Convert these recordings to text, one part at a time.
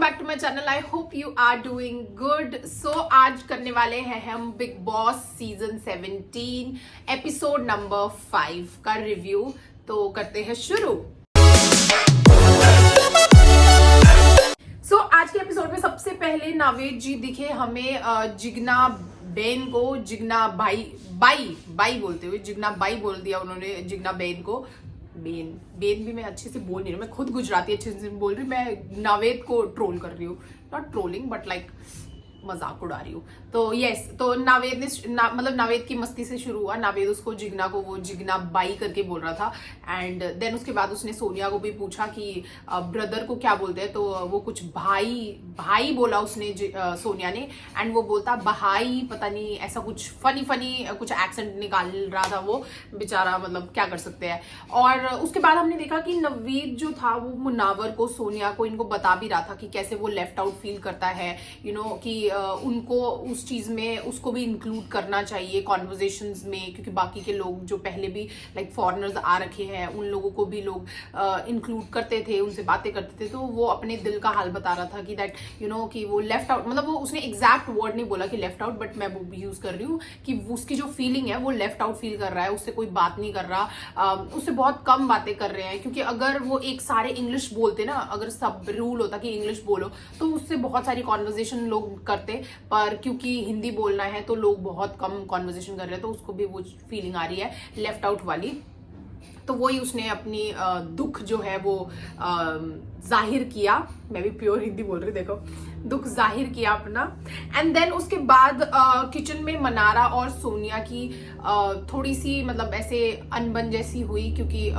Back to my channel. I hope you are doing good. So आज करने वाले हैं हम Bigg Boss season 17 episode number 5 का रिव्यू। तो करते हैं शुरू। सो आज के एपिसोड में सबसे पहले नावेद जी दिखे हमें जिग्ना बेन को, जिग्ना बाई बोलते हुए, जिग्ना बाई बोल दिया उन्होंने जिग्ना बेन को। बेन भी मैं अच्छे से बोल नहीं रही, मैं खुद गुजराती अच्छे से बोल रही हूँ। मैं नावेद को ट्रोल कर रही हूँ, नॉट ट्रोलिंग बट लाइक मजाक उड़ा रही हूँ। तो यस, तो नावेद ने मतलब नावेद की मस्ती से शुरू हुआ। नावेद उसको जिग्ना को वो जिग्ना बाई करके बोल रहा था एंड देन उसके बाद उसने सोनिया को भी पूछा कि ब्रदर को क्या बोलते हैं, तो वो कुछ भाई बोला उसने सोनिया ने एंड वो बोलता बहाई, पता नहीं ऐसा कुछ फनी कुछ एक्सेंट निकाल रहा था वो बेचारा, मतलब क्या कर सकते हैं। और उसके बाद हमने देखा कि नवीद जो था वो मुनावर को, सोनिया को, इनको बता भी रहा था कि कैसे वो लेफ्ट आउट फील करता है, कि उनको उस चीज में उसको भी इंक्लूड करना चाहिए कॉन्वर्जेशंस में, क्योंकि बाकी के लोग जो पहले भी लाइक फॉरेनर्स आ रखे हैं उन लोगों को भी लोग इंक्लूड करते थे, उनसे बातें करते थे। तो वो अपने दिल का हाल बता रहा था कि दैट कि वो लेफ्ट आउट, मतलब वो उसने एग्जैक्ट वर्ड नहीं बोला कि लेफ्ट आउट, बट मैं वो यूज कर रही हूँ कि उसकी जो फीलिंग है वो लेफ्ट आउट फील कर रहा है, उससे कोई बात नहीं कर रहा, उससे बहुत कम बातें कर रहे हैं। क्योंकि अगर वो एक सारे इंग्लिश बोलते ना, अगर सब रूल होता कि इंग्लिश बोलो तो उससे बहुत सारी कॉन्वर्जेशन लोग करते, पर क्योंकि हिंदी बोलना है तो लोग बहुत कम कॉन्वर्सेशन कर रहे हैं, तो उसको भी वो फीलिंग आ रही है लेफ्ट आउट वाली। तो वही उसने अपनी दुख जो है वो जाहिर किया। मैं भी प्योर हिंदी बोल रही, देखो, दुख जाहिर किया अपना। एंड देन उसके बाद किचन में मनारा और सोनिया की थोड़ी सी मतलब ऐसे अनबन जैसी हुई, क्योंकि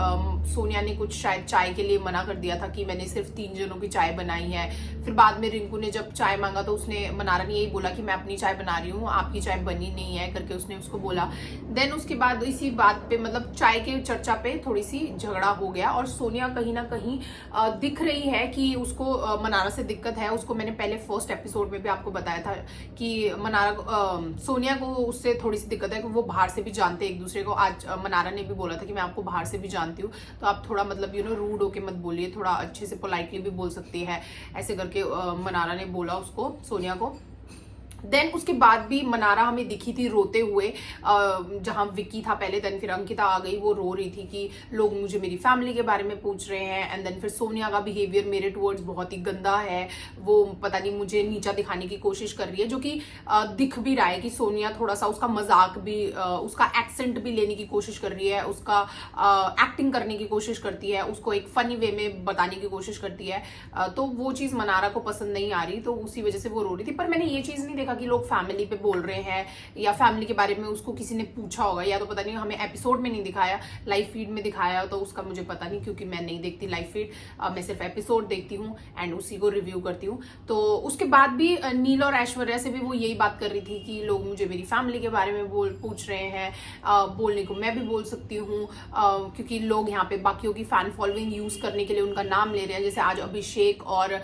सोनिया ने कुछ शायद चाय के लिए मना कर दिया था कि मैंने सिर्फ 3 जनों की चाय बनाई है। फिर बाद में रिंकू ने जब चाय मांगा तो उसने, मनारा ने यही बोला कि मैं अपनी चाय बना रही हूँ, आपकी चाय बनी नहीं है करके उसने उसको बोला। देन उसके बाद इसी बात पे, मतलब चाय के चर्चा पे थोड़ी सी झगड़ा हो गया और सोनिया कहीं ना कहीं दिख रही है कि उसको मनारा से दिक्कत है। उसको मैंने पहले फर्स्ट एपिसोड में भी आपको बताया था कि सोनिया को उससे थोड़ी सी दिक्कत है कि वो बाहर से भी जानते हैं एक दूसरे को। आज मनारा ने भी बोला था कि मैं आपको बाहर से भी जानती हूँ, तो आप थोड़ा मतलब रूड होके मत बोलिए, थोड़ा अच्छे से पोलाइटली भी बोल सकती है, ऐसे करके मनारा ने बोला उसको, सोनिया को। देन उसके बाद भी मनारा हमें दिखी थी रोते हुए, जहां विक्की था पहले, देन फिर अंकिता आ गई, वो रो रही थी कि लोग मुझे मेरी फैमिली के बारे में पूछ रहे हैं। एंड देन फिर सोनिया का बिहेवियर मेरे टुवर्ड्स बहुत ही गंदा है, वो पता नहीं मुझे नीचा दिखाने की कोशिश कर रही है, जो कि दिख भी रहा है कि सोनिया थोड़ा सा उसका मजाक भी, उसका एक्सेंट भी लेने की कोशिश कर रही है, उसका एक्टिंग करने की कोशिश करती है, उसको एक फनी वे में बताने की कोशिश करती है। तो वो चीज मनारा को पसंद नहीं आ रही, तो उसी वजह से वो रो रही थी। पर मैंने ये चीज नहीं देखा कि लोग फैमिली पे बोल रहे हैं या फैमिली के बारे में उसको किसी ने पूछा होगा, या तो पता नहीं, हमें एपिसोड में नहीं दिखाया, लाइव फीड में दिखाया, तो उसका मुझे पता नहीं, क्योंकि मैं नहीं देखती लाइव फीड, मैं सिर्फ एपिसोड देखती हूँ एंड उसी को रिव्यू करती हूँ। तो उसके बाद भी नील और ऐश्वर्या से भी वो यही बात कर रही थी कि लोग मुझे मेरी फैमिली के बारे में पूछ रहे हैं, बोलने को मैं भी बोल सकती हूँ, क्योंकि लोग यहाँ पे बाकियों की फैन फॉलोइंग यूज करने के लिए उनका नाम ले रहे हैं। जैसे आज अभिषेक और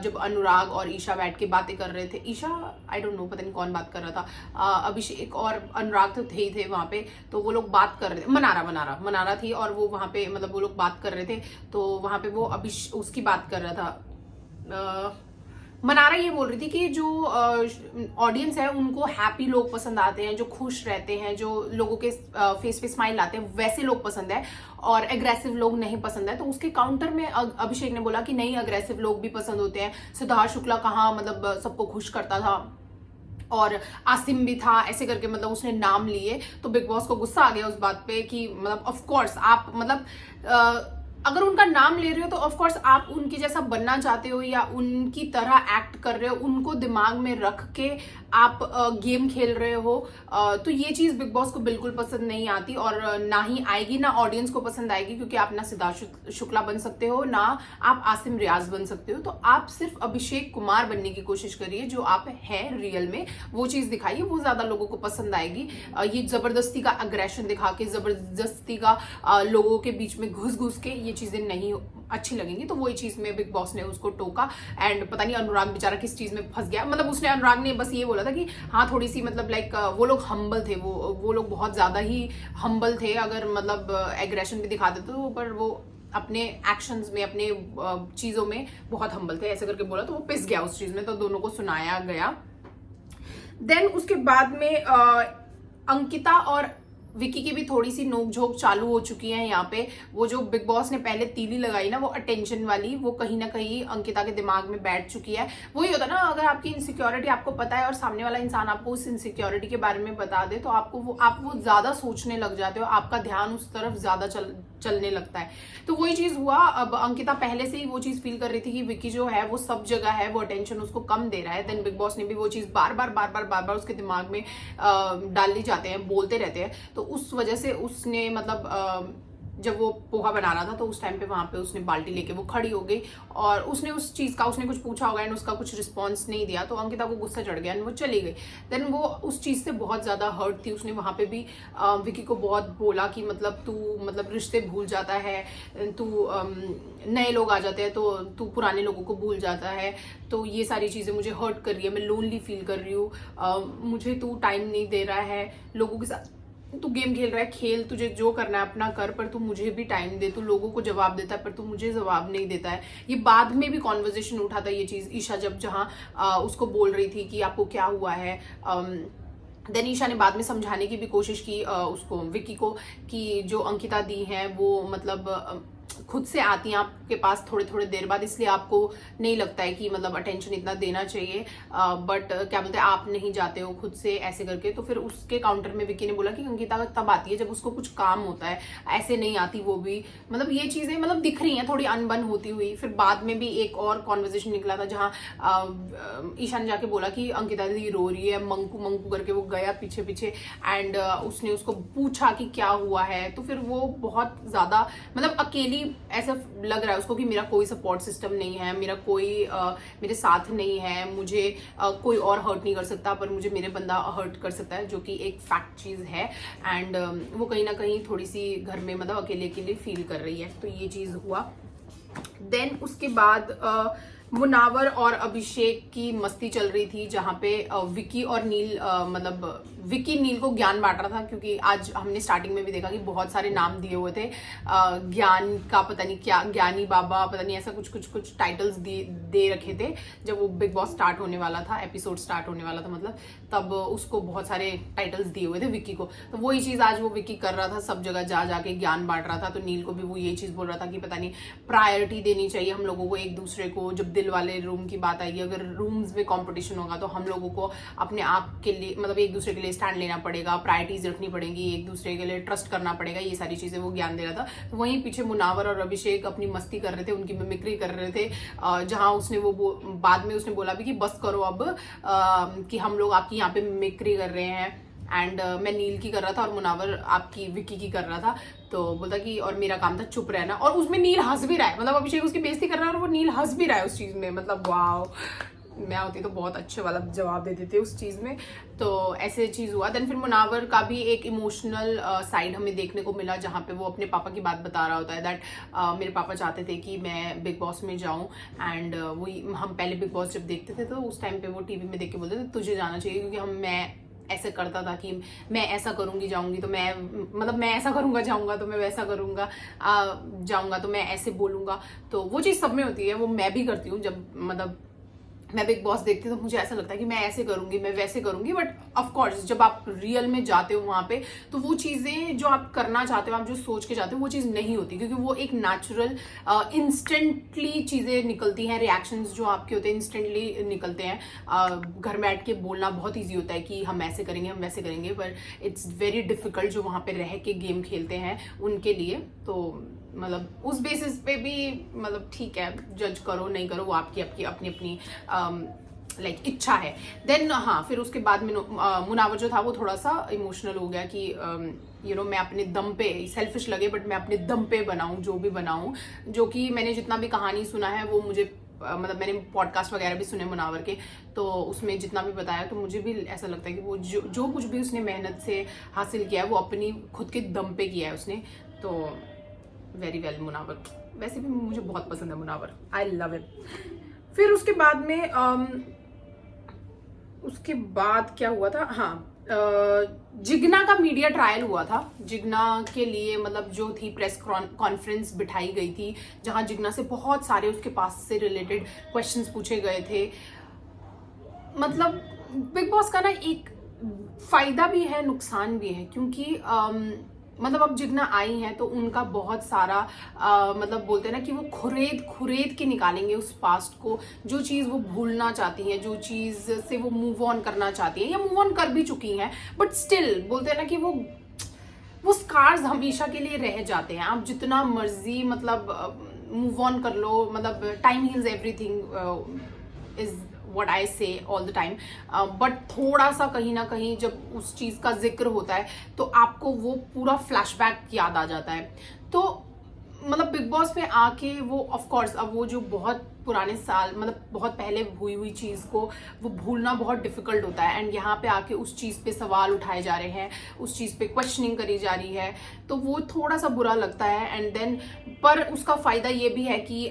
जब अनुराग और ईशा बैठ के बातें कर रहे थे, ईशा आई डोंट नो, पता नहीं कौन बात कर रहा था, अभिषेक और अनुराग तो थे ही थे वहां पे, तो वो लोग बात कर रहे थे, मनारा थी, और वो वहां पे मतलब वो लोग बात कर रहे थे, तो वहां पे वो उसकी बात कर रहा था। मनारा ये बोल रही थी कि जो ऑडियंस है उनको हैप्पी लोग पसंद आते हैं, जो खुश रहते हैं, जो लोगों के फेस पे स्माइल आते हैं, वैसे लोग पसंद है, और एग्रेसिव लोग नहीं पसंद है। तो उसके काउंटर में अभिषेक ने बोला कि नहीं, अग्रेसिव लोग भी पसंद होते हैं। सिद्धार्थ शुक्ला कहाँ मतलब सबको खुश करता था, और आसिम भी था, ऐसे करके मतलब उसने नाम लिए। तो बिग बॉस को गुस्सा आ गया उस बात पे कि मतलब ऑफ कोर्स आप मतलब अगर उनका नाम ले रहे हो तो ऑफ कोर्स आप उनकी जैसा बनना चाहते हो या उनकी तरह एक्ट कर रहे हो, उनको दिमाग में रख के आप गेम खेल रहे हो। तो ये चीज बिग बॉस को बिल्कुल पसंद नहीं आती, और ना ही आएगी, ना ऑडियंस को पसंद आएगी, क्योंकि आप ना सिद्धार्थ शुक्ला बन सकते हो, ना आप आसिम रियाज बन सकते हो। तो आप सिर्फ अभिषेक कुमार बनने की कोशिश करिए, जो आप हैं रियल में, वो चीज दिखाइए, वो ज्यादा लोगों को पसंद आएगी। ये जबरदस्ती का अग्रेशन दिखा के, जबरदस्ती का लोगों के बीच में घुस के ये चीजें नहीं अच्छी लगेंगी। तो वही चीज में बिग बॉस ने उसको टोका, एंड पता नहीं अनुराग बेचारा किस चीज में फंस गया। मतलब उसने, अनुराग ने बस ये बोला था कि हाँ थोड़ी सी मतलब लाइक वो लोग हम्बल थे, वो लोग बहुत ज्यादा ही हम्बल थे, अगर मतलब एग्रेशन भी दिखाते तो, पर वो अपने एक्शंस में, अपने चीज़ों में बहुत हम्बल थे, ऐसे करके बोला। तो वो पिस गया उस चीज़ में, तो दोनों को सुनाया गया। देन उसके बाद में अंकिता और विकी की भी थोड़ी सी नोकझोंक चालू हो चुकी है यहाँ पे। वो जो बिग बॉस ने पहले तीली लगाई ना, वो अटेंशन वाली, वो कहीं ना कहीं अंकिता के दिमाग में बैठ चुकी है। वही होता ना, अगर आपकी इनसिक्योरिटी आपको पता है और सामने वाला इंसान आपको उस इनसिक्योरिटी के बारे में बता दे, तो आप वो ज्यादा सोचने लग जाते हो, आपका ध्यान उस तरफ ज्यादा चलने लगता है। तो वही चीज हुआ। अब अंकिता पहले से ही वो चीज फील कर रही थी कि विकी जो है वो सब जगह है, वो अटेंशन उसको कम दे रहा है। देन बिग बॉस ने भी वो चीज बार बार उसके दिमाग में डाल दी जाते हैं, बोलते रहते हैं। तो उस वजह से उसने मतलब जब वो पोहा बना रहा था, तो उस टाइम पे वहां पे उसने बाल्टी लेके वो खड़ी हो गई और उसने उस चीज का, उसने कुछ पूछा होगा एंड उसका कुछ रिस्पॉन्स नहीं दिया, तो अंकिता को गुस्सा चढ़ गया एंड वो चली गई। देन वो उस चीज से बहुत ज्यादा हर्ट थी। उसने वहां पे भी विकी को बहुत बोला कि मतलब तू मतलब रिश्ते भूल जाता है, तू नए लोग आ जाते हैं तो तू पुराने लोगों को भूल जाता है, तो ये सारी चीजें मुझे हर्ट कर रही है, मैं लोनली फील कर रही हूँ, मुझे तू टाइम नहीं दे रहा है लोगों के साथ, तू गेम खेल रहा है, खेल, तुझे जो करना है अपना कर, पर तू मुझे भी टाइम दे, तू लोगों को जवाब देता है पर तू मुझे जवाब नहीं देता है। ये बाद में भी कॉन्वर्जेशन उठा था ये चीज, ईशा जब जहां उसको बोल रही थी कि आपको क्या हुआ है। देन ईशा ने बाद में समझाने की भी कोशिश की उसको, विकी को, कि जो अंकिता दी है वो मतलब खुद से आती हैं आपके पास थोड़े थोड़े देर बाद, इसलिए आपको नहीं लगता है कि मतलब अटेंशन इतना देना चाहिए, बट क्या बोलते हैं, आप नहीं जाते हो खुद से, ऐसे करके। तो फिर उसके काउंटर में विकी ने बोला कि अंकिता तब आती है जब उसको कुछ काम होता है, ऐसे नहीं आती वो भी। मतलब ये चीजें मतलब दिख रही हैं थोड़ी अनबन होती हुई। फिर बाद में भी एक और कॉन्वर्जेशन निकला था जहाँ ईशा ने जाके बोला कि अंकिता दीदी रो रही है, मंकू मंकू करके वो गया पीछे पीछे एंड उसने उसको पूछा कि क्या हुआ है। तो फिर वो बहुत ज्यादा मतलब अकेली ऐसा लग रहा है उसको कि मेरा कोई सपोर्ट सिस्टम नहीं है, मेरा कोई मेरे साथ नहीं है, मुझे कोई और हर्ट नहीं कर सकता पर मुझे मेरे बंदा हर्ट कर सकता है, जो कि एक फैक्ट चीज है। एंड वो कहीं ना कहीं थोड़ी सी घर में मतलब अकेले अकेले फील कर रही है। तो ये चीज हुआ। देन उसके बाद मुनावर और अभिषेक की मस्ती चल रही थी, जहां पे विकी और नील मतलब विकी नील को ज्ञान बांट रहा था, क्योंकि आज हमने स्टार्टिंग में भी देखा कि बहुत सारे नाम दिए हुए थे ज्ञान का, पता नहीं क्या, ज्ञानी बाबा, पता नहीं ऐसा कुछ टाइटल्स दे रखे थे जब वो बिग बॉस स्टार्ट होने वाला था, एपिसोड स्टार्ट होने वाला था मतलब, तब उसको बहुत सारे टाइटल्स दिए हुए थे विकी को। तो वही चीज आज वो विकी कर रहा था, सब जगह जा जाके ज्ञान बांट रहा था। तो नील को भी वो ये चीज बोल रहा था कि पता नहीं प्रायोरिटी देनी चाहिए हम लोगों को एक दूसरे को। जब दिल वाले रूम की बात आएगी, अगर रूम्स में कंपटीशन होगा तो हम लोगों को अपने आप के लिए मतलब एक दूसरे के लिए स्टैंड लेना पड़ेगा, प्रायोरिटीज रखनी पड़ेगी, एक दूसरे के लिए ट्रस्ट करना पड़ेगा, ये सारी चीजें वो ज्ञान दे रहा था। तो वहीं पीछे मुनावर और अभिषेक अपनी मस्ती कर रहे थे, उनकी मिमिक्री कर रहे थे, जहां उसने वो बाद में उसने बोला भी कि बस करो अब, कि हम लोग आपकी यहाँ पे मिमिक्री कर रहे हैं। एंड मैं नील की कर रहा था और मुनावर आपकी विकी की कर रहा था। तो बोलता कि और मेरा काम था चुप रहना, और उसमें नील हंस भी रहा है, मतलब अभिषेक उसकी बेइज्जती कर रहा है और वो नील हंस भी रहा है उस चीज में। मतलब वाओ, मैं होती तो बहुत अच्छे वाला जवाब दे देते उस चीज में। तो ऐसे चीज हुआ। देन फिर मुनावर का भी एक इमोशनल साइड हमें देखने को मिला, जहाँ पे वो अपने पापा की बात बता रहा होता है दैट मेरे पापा चाहते थे कि मैं बिग बॉस में जाऊं। एंड वही हम पहले बिग बॉस जब देखते थे तो उस टाइम पे वो टीवी में देख के बोलते थे तुझे जाना चाहिए, क्योंकि मैं ऐसे करता था कि मैं ऐसा करूंगी जाऊंगी तो मैं मतलब मैं ऐसा करूंगा जाऊंगा तो मैं वैसा करूंगा, जाऊंगा तो मैं ऐसे बोलूंगा। तो वो चीज सब में होती है, वो मैं भी करती हूँ। जब मतलब मैं बिग बॉस देखती हूँ तो मुझे ऐसा लगता है कि मैं ऐसे करूंगी, मैं वैसे करूंगी, बट ऑफ कोर्स जब आप रियल में जाते हो वहां पे तो वो चीजें जो आप करना चाहते हो, आप जो सोच के जाते हो, वो चीज नहीं होती, क्योंकि वो एक नेचुरल इंस्टेंटली चीजें निकलती हैं, रिएक्शंस जो आपके होते हैं इंस्टेंटली निकलते हैं। घर में बैठ के बोलना बहुत ईजी होता है कि हम ऐसे करेंगे, हम वैसे करेंगे, पर इट्स वेरी डिफिकल्ट जो वहां पे रह के गेम खेलते हैं उनके लिए। तो मतलब उस बेसिस पे भी मतलब ठीक है, जज करो नहीं करो, वो आपकी अपनी अपनी लाइक इच्छा है। देन हाँ, फिर उसके बाद में मुनावर जो था वो थोड़ा सा इमोशनल हो गया कि यू नो मैं अपने दम पे, सेल्फिश लगे बट मैं अपने दम पे बनाऊं जो भी बनाऊं, जो कि मैंने जितना भी कहानी सुना है वो मुझे मतलब मैंने पॉडकास्ट वगैरह भी सुने मुनावर के, तो उसमें जितना भी बताया तो मुझे भी ऐसा लगता है कि वो जो कुछ भी उसने मेहनत से हासिल किया है वो अपनी खुद के दम पे किया है उसने। तो वेरी वेल मुनावर, वैसे भी मुझे बहुत पसंद है मुनावर, आई लव इट। फिर उसके बाद में उसके बाद क्या हुआ था, हाँ जिग्ना का मीडिया ट्रायल हुआ था। जिग्ना के लिए मतलब जो थी प्रेस कॉन्फ्रेंस बिठाई गई थी, जहां जिग्ना से बहुत सारे उसके पास से रिलेटेड क्वेश्चंस पूछे गए थे। मतलब बिग बॉस का ना एक फायदा भी है, नुकसान भी है, क्योंकि मतलब अब जिग्ना आई हैं तो उनका बहुत सारा मतलब बोलते हैं ना कि वो खुरेद के निकालेंगे उस पास्ट को, जो चीज़ वो भूलना चाहती हैं, जो चीज़ से वो मूव ऑन करना चाहती हैं या मूव ऑन कर भी चुकी हैं, बट स्टिल बोलते हैं ना कि वो स्कार्स हमेशा के लिए रह जाते हैं। आप जितना मर्जी मतलब मूव ऑन कर लो, मतलब time heals everything is what I say all the time, but थोड़ा सा कहीं ना कहीं जब उस चीज का जिक्र होता है तो आपको वो पूरा फ्लैशबैक याद आ जाता है। तो मतलब बिग बॉस में आके वो ऑफ कोर्स अब वो जो बहुत पुराने साल मतलब बहुत पहले हुई चीज को वो भूलना बहुत डिफिकल्ट होता है, एंड यहाँ पे आके उस चीज पे सवाल उठाए जा रहे हैं, उस चीज पे क्वेश्चनिंग करी जा रही है, तो वो थोड़ा सा बुरा लगता है। एंड देन पर उसका फायदा ये भी है कि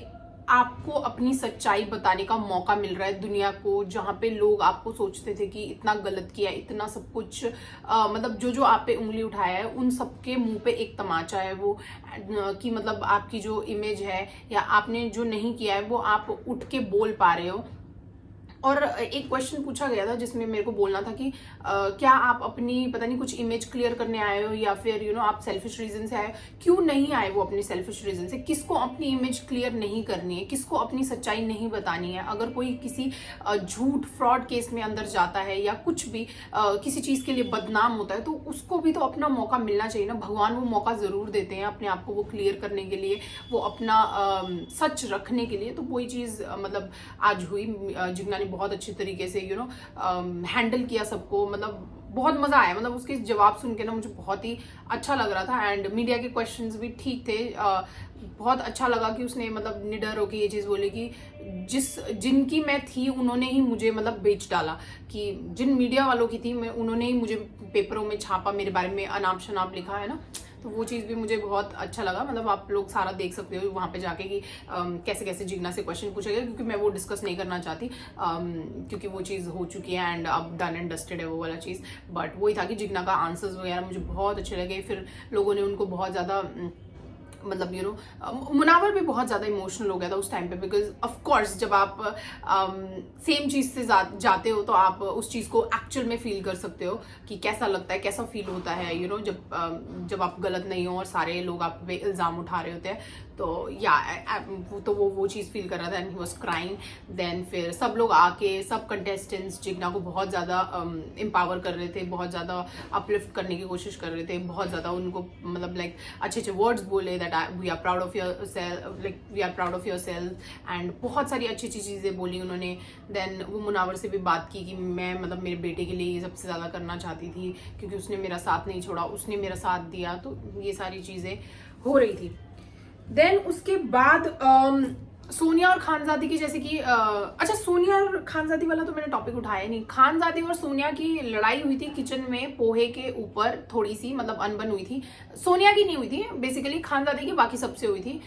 आपको अपनी सच्चाई बताने का मौका मिल रहा है दुनिया को, जहाँ पे लोग आपको सोचते थे कि इतना गलत किया, इतना सब कुछ मतलब जो आप पे उंगली उठाया है उन सबके मुंह पे एक तमाचा है वो, कि मतलब आपकी जो इमेज है या आपने जो नहीं किया है वो आप उठ के बोल पा रहे हो। और एक क्वेश्चन पूछा गया था जिसमें मेरे को बोलना था कि क्या आप अपनी पता नहीं कुछ इमेज क्लियर करने आए हो या फिर आप सेल्फिश रीजन से आए हो। क्यों नहीं आए वो अपनी सेल्फिश रीजन से? किसको अपनी इमेज क्लियर नहीं करनी है, किसको अपनी सच्चाई नहीं बतानी है? अगर कोई किसी झूठ फ्रॉड केस में अंदर जाता है या कुछ भी किसी चीज के लिए बदनाम होता है तो उसको भी तो अपना मौका मिलना चाहिए ना। भगवान वो मौका जरूर देते हैं अपने आप को वो क्लियर करने के लिए, वो अपना सच रखने के लिए। तो वही चीज मतलब आज हुई। जिग्ना ने बहुत अच्छे तरीके से हैंडल किया सबको, मतलब बहुत मजा आया। मतलब उसके जवाब सुन के ना मुझे बहुत ही अच्छा लग रहा था, एंड मीडिया के क्वेश्चंस भी ठीक थे। बहुत अच्छा लगा कि उसने मतलब निडर होकर ये चीज बोली कि जिनकी मैं थी उन्होंने ही मुझे मतलब बेच डाला, कि जिन मीडिया वालों की थी मैं उन्होंने ही मुझे पेपरों में छापा, मेरे बारे में अनाप शनाप लिखा है ना। तो वो चीज़ भी मुझे बहुत अच्छा लगा। मतलब आप लोग सारा देख सकते हो वहाँ पे जाके कि कैसे कैसे जिग्ना से क्वेश्चन पूछे गए, क्योंकि मैं वो डिस्कस नहीं करना चाहती, क्योंकि वो चीज़ हो चुकी है एंड अब डन एंड डस्टेड है वो वाला चीज़। बट वही था कि जिग्ना का आंसर्स वगैरह मुझे बहुत अच्छे लगे। फिर लोगों ने उनको बहुत ज़्यादा मतलब मुनावर भी बहुत ज़्यादा इमोशनल हो गया था उस टाइम पे, बिकॉज ऑफ कोर्स जब आप सेम चीज़ से जाते हो तो आप उस चीज़ को एक्चुअल में फील कर सकते हो कि कैसा लगता है, कैसा फील होता है जब आप गलत नहीं हो और सारे लोग आप पे इल्ज़ाम उठा रहे होते हैं। तो या तो वो चीज़ फील कर रहा था and he was crying. Then फिर सब लोग आके सब कंटेस्टेंट्स जिग्ना को बहुत ज़्यादा एम्पावर कर रहे थे, बहुत ज़्यादा अपलिफ्ट करने की कोशिश कर रहे थे, बहुत ज़्यादा उनको मतलब लाइक अच्छे अच्छे वर्ड्स बोले that we are proud of yourself, like we are proud of yourself, and बहुत सारी अच्छी अच्छी चीज़ें बोली उन्होंने। देन वो मुनावर से भी बात की कि मैं मतलब मेरे बेटे के लिए ये सबसे ज़्यादा करना चाहती थी, क्योंकि उसने मेरा साथ नहीं छोड़ा, उसने मेरा साथ दिया। तो ये सारी चीज़ें हो रही थी। देन उसके बाद सोनिया और खानजादी की, जैसे कि अच्छा सोनिया और खानजादी वाला तो मैंने टॉपिक उठाया नहीं। खानजादी और सोनिया की लड़ाई हुई थी किचन में पोहे के ऊपर, थोड़ी सी मतलब अनबन हुई थी। सोनिया की नहीं हुई थी बेसिकली, खानजादी की बाकी सबसे हुई थी।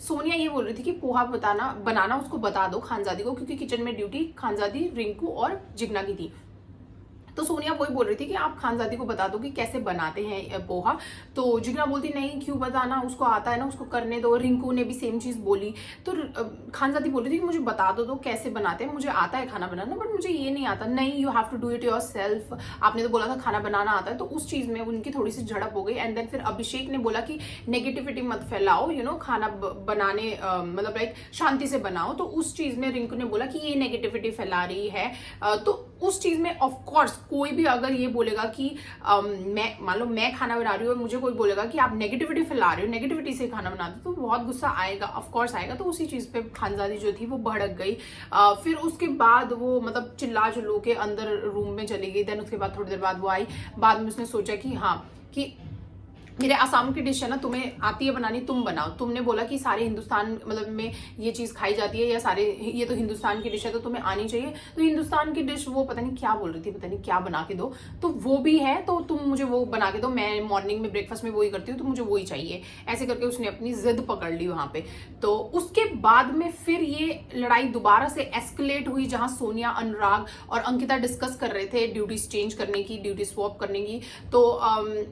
सोनिया ये बोल रही थी कि पोहा बनाना उसको बता दो खानजादी को, क्योंकि किचन में ड्यूटी खानजादी, रिंकू और जिग्ना की थी। तो सोनिया वही बोल रही थी कि आप खानजादी को बता दो कि कैसे बनाते हैं पोहा। तो जिग्ना बोलती नहीं क्यों बताना, उसको आता है ना, उसको करने दो। रिंकू ने भी सेम चीज बोली। तो खानजादी बोल रही थी कि मुझे बता दो कैसे बनाते हैं, मुझे आता है खाना बनाना बट मुझे ये नहीं आता। नहीं, you have to do it yourself, आपने तो बोला था खाना बनाना आता है। तो उस चीज में उनकी थोड़ी सी झड़प हो गई। एंड देन फिर अभिषेक ने बोला कि नेगेटिविटी मत फैलाओ, खाना बनाने मतलब लाइक शांति से बनाओ। तो उस चीज में रिंकू ने बोला कि ये नेगेटिविटी फैला रही है। तो उस चीज में ऑफ कोर्स कोई भी अगर ये बोलेगा कि मैं मान लो मैं खाना बना रही हूँ और मुझे कोई बोलेगा कि आप नेगेटिविटी फैला रहे हो, नेगेटिविटी से खाना बनाते हो, तो बहुत गुस्सा आएगा, ऑफ कोर्स आएगा। तो उसी चीज पे खानजादी जो थी वो भड़क गई। फिर उसके बाद वो मतलब चिल्ला चिल्लू के अंदर रूम में चली गई। देन उसके बाद थोड़ी देर बाद वो आई। बाद में उसने सोचा कि हाँ कि मेरे आसाम की डिश है ना, तुम्हें आती है बनानी, तुम बनाओ। तुमने बोला कि सारे हिंदुस्तान मतलब में ये चीज खाई जाती है, या सारे ये तो हिंदुस्तान की डिश है तो तुम्हें आनी चाहिए। तो हिंदुस्तान की डिश वो पता नहीं क्या बोल रही थी, पता नहीं क्या बना के दो, तो वो भी है, तो तुम मुझे वो बना के दो, मैं मॉर्निंग में ब्रेकफास्ट में वही करती हूँ, तो मुझे वही चाहिए। ऐसे करके उसने अपनी जिद पकड़ ली वहां पे। तो उसके बाद में फिर ये लड़ाई दोबारा से एस्केलेट हुई, जहां सोनिया, अनुराग और अंकिता डिस्कस कर रहे थे ड्यूटीज चेंज करने की, ड्यूटी स्वॉप करने की। तो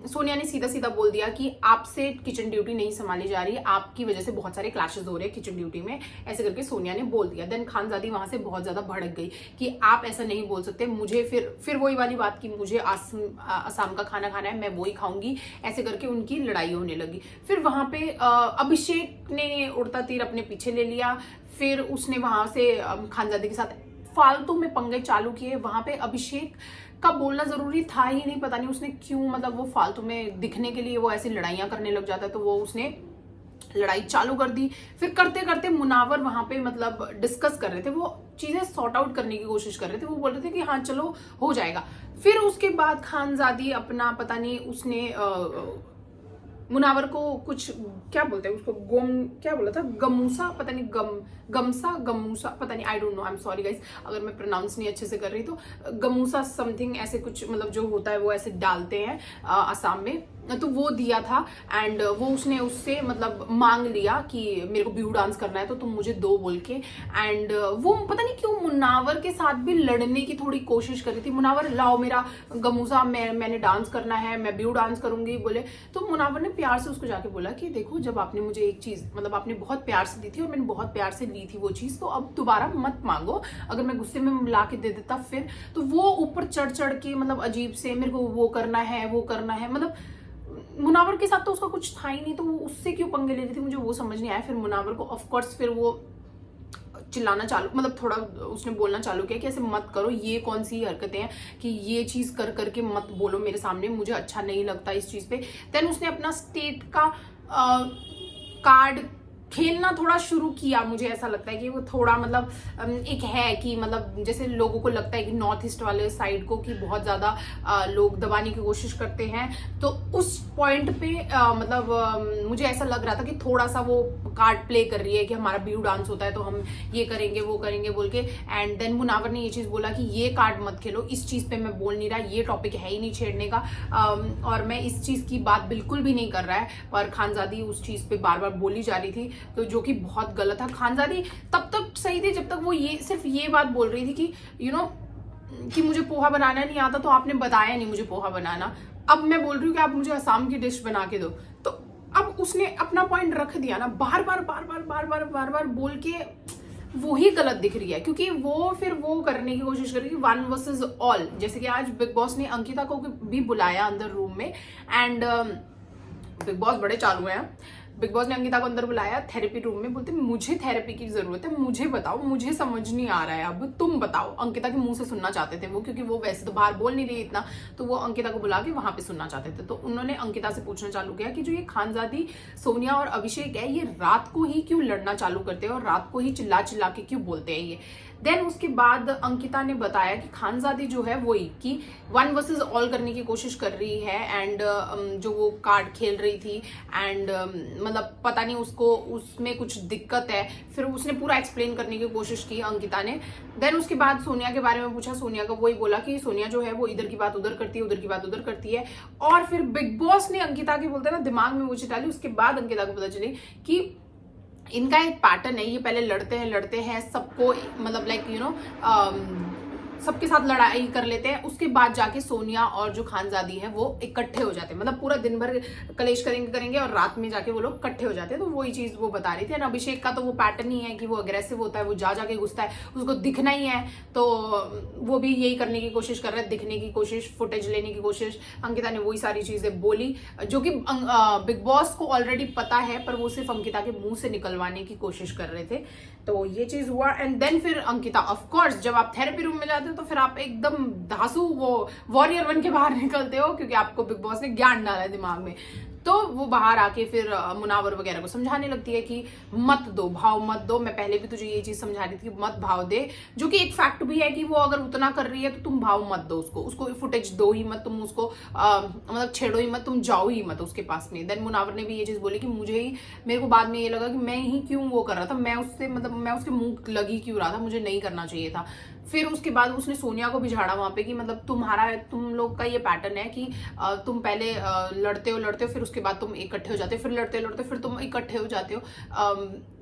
सोनिया ने सीधा सीधा बोल दिया कि आपसे किचन ड्यूटी नहीं संभाली जा रही, आपकी वजह से बहुत सारे क्लैशेस हो रहे हैं किचन ड्यूटी में, ऐसे करके सोनिया ने बोल दिया। देन खानजादी वहां से बहुत ज्यादा भड़क गई कि आप ऐसा नहीं बोल सकते, मुझे फिर वही वाली बात कि मुझे असम का खाना खाना है, मैं वही खाऊंगी, ऐसे करके उनकी लड़ाई होने लगी। फिर वहां पे अभिषेक ने उड़ता तीर अपने पीछे ले लिया। फिर उसने वहां से खानजादी के साथ फालतू में पंगे चालू किए। वहां पे अभिषेक का बोलना जरूरी था ही नहीं, पता नहीं उसने क्यों, मतलब वो फालतू में दिखने के लिए वो ऐसी लड़ाइयां करने लग जाता है, तो वो उसने लड़ाई चालू कर दी। फिर करते करते मुनावर वहां पे मतलब डिस्कस कर रहे थे, वो चीजें सॉर्ट आउट करने की कोशिश कर रहे थे। वो बोल रहे थे कि हाँ चलो हो जाएगा। फिर उसके बाद खानजादी अपना पता नहीं उसने मुनावर को कुछ क्या बोलते हैं उसको, क्या बोला था, गमूसा, पता नहीं गमूसा पता नहीं, I don't know, I am sorry guys अगर मैं प्रोनाउंस नहीं अच्छे से कर रही। तो गमूसा समथिंग ऐसे कुछ मतलब जो होता है वो ऐसे डालते हैं असम में, तो वो दिया था। एंड वो उसने उससे मतलब मांग लिया कि मेरे को बिहू डांस करना है तो तुम मुझे दो बोल के। एंड वो पता नहीं क्यों मुनावर के साथ भी लड़ने की थोड़ी कोशिश कर रही थी। मुनावर लाओ मेरा गमूसा, मैंने डांस करना है, मैं बिहू डांस करूंगी बोले। तो मुनावर ने प्यार से उसको जाके बोला कि देखो जब आपने मुझे एक चीज मतलब आपने बहुत प्यार से दी थी और मैंने बहुत प्यार से ली थी वो चीज, तो अब दोबारा मत मांगो, अगर मैं गुस्से में ला के दे देता फिर। तो वो ऊपर चढ़ चढ़ के मतलब अजीब से मेरे को वो करना है वो करना है, मतलब मुनावर के साथ तो उसका कुछ था ही नहीं, तो वो उससे क्यों पंगे ले रही थी मुझे वो समझ नहीं आया। फिर मुनावर को ऑफ कोर्स फिर वो चिल्लाना चालू मतलब थोड़ा उसने बोलना चालू किया कि ऐसे मत करो, ये कौन सी हरकतें हैं कि ये चीज कर करके मत बोलो मेरे सामने, मुझे अच्छा नहीं लगता इस चीज पे। देन उसने अपना स्टेट का कार्ड खेलना थोड़ा शुरू किया। मुझे ऐसा लगता है कि वो थोड़ा मतलब एक है कि मतलब जैसे लोगों को लगता है कि नॉर्थ ईस्ट वाले साइड को कि बहुत ज्यादा लोग दबाने की कोशिश करते हैं, तो उस पॉइंट पे मतलब मुझे ऐसा लग रहा था कि थोड़ा सा वो कार्ड प्ले कर रही है कि हमारा बिहू डांस होता है तो हम ये करेंगे वो करेंगे बोल के। एंड देन मुनावर ने ये चीज बोला कि ये कार्ड मत खेलो, इस चीज पे मैं बोल नहीं रहा, ये टॉपिक है ही नहीं छेड़ने का, और मैं इस चीज की बात बिल्कुल भी नहीं कर रहा है। पर खानजादी उस चीज पे बार बार बोली जा रही थी, तो जो कि बहुत गलत था। खानजादी तब तक सही थी जब तक वो ये सिर्फ ये बात बोल रही थी कि यू नो कि मुझे पोहा बनाना नहीं आता, तो आपने बताया नहीं मुझे पोहा बनाना, अब मैं बोल रही हूँ कि आप मुझे असम की डिश बना के दो। तो अब उसने अपना पॉइंट रख दिया ना, बार बार बोल के वही गलत दिख रही है, क्योंकि वो फिर वो करने की कोशिश करेगी वन वर्सेस ऑल। जैसे कि आज बिग बॉस ने अंकिता को भी बुलाया अंदर रूम में, एंड बिग बॉस बड़े चालू हैं। बिग बॉस ने अंकिता को अंदर बुलाया थेरेपी रूम में, बोलते मुझे थेरेपी की जरूरत है, मुझे बताओ, मुझे समझ नहीं आ रहा है, अब तुम बताओ। अंकिता के मुंह से सुनना चाहते थे वो, क्योंकि वो वैसे तो बाहर बोल नहीं रही इतना, तो वो अंकिता को बुला के वहां पे सुनना चाहते थे। तो उन्होंने अंकिता से पूछना चालू किया कि जो ये खानजादी, सोनिया और अभिषेक है, ये रात को ही क्यों लड़ना चालू करते हैं और रात को ही चिल्ला चिल्ला के क्यों बोलते हैं ये। देन उसके बाद अंकिता ने बताया कि खानजादी जो है वही कि वन वर्सेस ऑल करने की कोशिश कर रही है, एंड जो वो कार्ड खेल रही थी, एंड मतलब पता नहीं उसको उसमें कुछ दिक्कत है। फिर उसने पूरा एक्सप्लेन करने की कोशिश की अंकिता ने। देन उसके बाद सोनिया के बारे में पूछा, सोनिया का वही बोला कि सोनिया जो है वो इधर की बात उधर करती है, उधर की बात उधर करती है। और फिर बिग बॉस ने अंकिता के बोलते ना दिमाग में वो चीज डाली। उसके बाद अंकिता को पता चली कि इनका एक पैटर्न है, ये पहले लड़ते हैं सबको मतलब लाइक यू नो सबके साथ लड़ाई कर लेते हैं, उसके बाद जाके सोनिया और जो खानजादी है वो इकट्ठे हो जाते हैं, मतलब पूरा दिन भर कलेश करेंगे और रात में जाके वो लोग इकट्ठे हो जाते हैं। तो वही चीज वो बता रही थी। अभिषेक का तो वो पैटर्न ही है कि वो अग्रेसिव होता है, वो जाके घुसता है, उसको दिखना ही है, तो वो भी यही करने की कोशिश कर रहा है, दिखने की कोशिश, फुटेज लेने की कोशिश। अंकिता ने वही सारी चीजें बोली जो कि बिग बॉस को ऑलरेडी पता है, पर वो सिर्फ अंकिता के मुंह से निकलवाने की कोशिश कर रहे थे। तो ये चीज हुआ। एंड देन फिर अंकिता, ऑफ कोर्स जब आप थेरेपी रूम में जाते हो तो फिर आप एकदम धांसू वो वॉरियर बन के बाहर निकलते हो, क्योंकि आपको बिग बॉस ने ज्ञान डाला है दिमाग में। तो वो बाहर आके फिर मुनावर वगैरह को समझाने लगती है कि मत दो, भाव मत दो, मैं पहले भी तुझे ये चीज समझा रही थी कि मत भाव दे, जो कि एक फैक्ट भी है कि वो अगर उतना कर रही है तो तुम भाव मत दो उसको फुटेज दो ही मत, तुम उसको मतलब छेड़ो ही मत, तुम जाओ ही मत उसके पास में। देन मुनावर ने भी ये चीज बोली कि मेरे को बाद में ये लगा कि मैं ही क्यों वो कर रहा था, मैं उसके मुंह लगी क्यों रहा था, मुझे नहीं करना चाहिए था। फिर उसके बाद उसने सोनिया को भी झाड़ा वहां पे कि मतलब तुम लोग का ये पैटर्न है कि तुम पहले लड़ते हो फिर उसके बाद तुम इकट्ठे हो जाते हो, फिर लड़ते फिर तुम इकट्ठे हो जाते हो।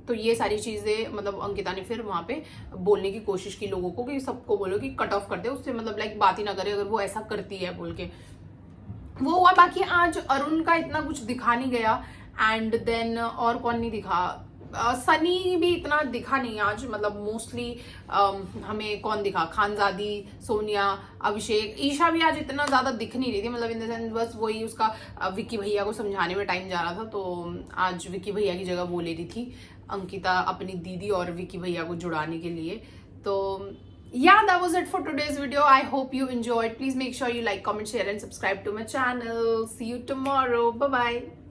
तो ये सारी चीजें मतलब अंकिता ने फिर वहां पे बोलने की कोशिश की लोगों को कि सबको बोलो कि कट ऑफ कर दे उससे, मतलब लाइक बात ही ना करे अगर वो ऐसा करती है बोल के। वो हुआ। बाकी आज अरुण का इतना कुछ दिखा नहीं गया। एंड देन और कौन नहीं दिखा, सनी भी इतना दिखा नहीं आज, मतलब मोस्टली हमें कौन दिखा, खानजादी, सोनिया, अभिषेक, ईशा भी आज इतना ज्यादा दिख नहीं रही थी, मतलब इन द सेंस बस वही उसका विक्की भैया को समझाने में टाइम जा रहा था, तो आज विक्की भैया की जगह वो ले रही थी अंकिता अपनी दीदी और विक्की भैया को जुड़ाने के लिए। तो yeah, that was it for today's video. I hope you enjoyed. Please make sure you like, comment, share and subscribe to my channel. See you tomorrow. Bye bye.